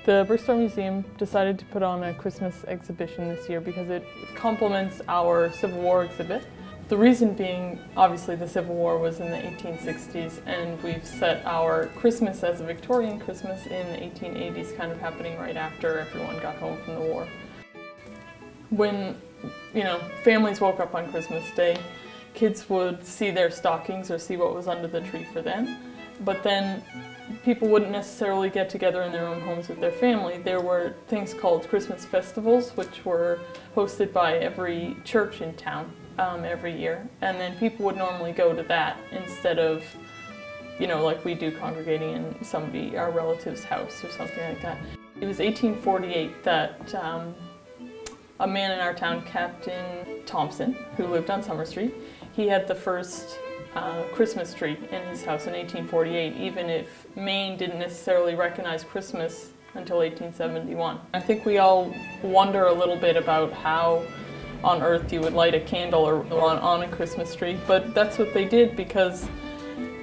The Bristol Museum decided to put on a Christmas exhibition this year because it complements our Civil War exhibit. The reason being, obviously the Civil War was in the 1860s, and we've set our Christmas as a Victorian Christmas in the 1880s, kind of happening right after everyone got home from the war. When, families woke up on Christmas Day, kids would see their stockings or see what was under the tree for them, but then people wouldn't necessarily get together in their own homes with their family. There were things called Christmas festivals, which were hosted by every church in town every year, and then people would normally go to that instead of, like we do, congregating in our relative's house or something like that. It was 1848 that a man in our town, Captain Thompson, who lived on Summer Street, he had the first Christmas tree in his house in 1848, even if Maine didn't necessarily recognize Christmas until 1871. I think we all wonder a little bit about how on earth you would light a candle on a Christmas tree, but that's what they did because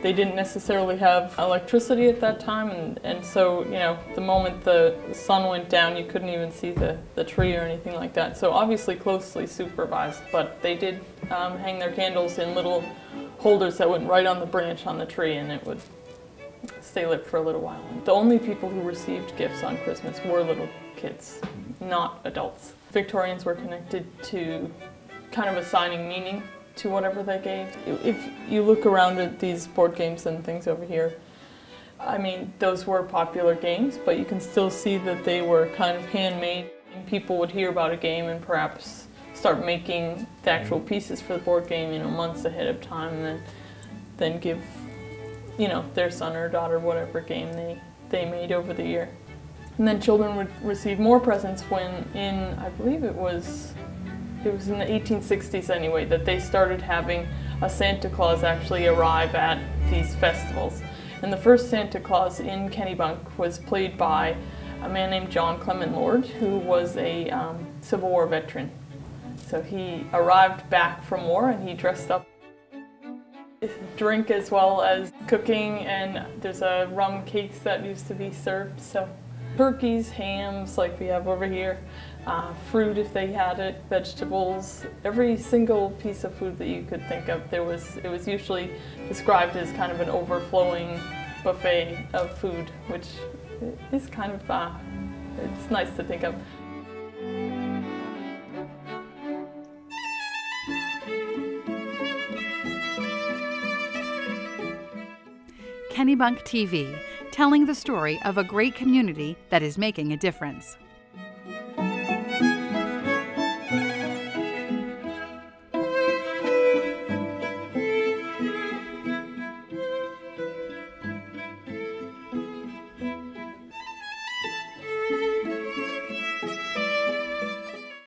they didn't necessarily have electricity at that time, and so, the moment the sun went down, you couldn't even see the tree or anything like that. So obviously closely supervised, but they did hang their candles in little holders that went right on the branch on the tree, and it would stay lit for a little while. The only people who received gifts on Christmas were little kids, not adults. Victorians were connected to kind of assigning meaning to whatever they gave. If you look around at these board games and things over here, I mean, those were popular games, but you can still see that they were kind of handmade. People would hear about a game and perhaps start making the actual pieces for the board game, months ahead of time, and then give, their son or daughter whatever game they made over the year. And then children would receive more presents when I believe it was in the 1860s anyway, that they started having a Santa Claus actually arrive at these festivals. And the first Santa Claus in Kennebunk was played by a man named John Clement Lord, who was a Civil War veteran. So he arrived back from war and he dressed up, drink as well as cooking, and there's a rum cakes that used to be served. So turkeys, hams like we have over here, fruit if they had it, vegetables, every single piece of food that you could think of. It was usually described as kind of an overflowing buffet of food, which is kind of, it's nice to think of. Kennebunk TV, telling the story of a great community that is making a difference.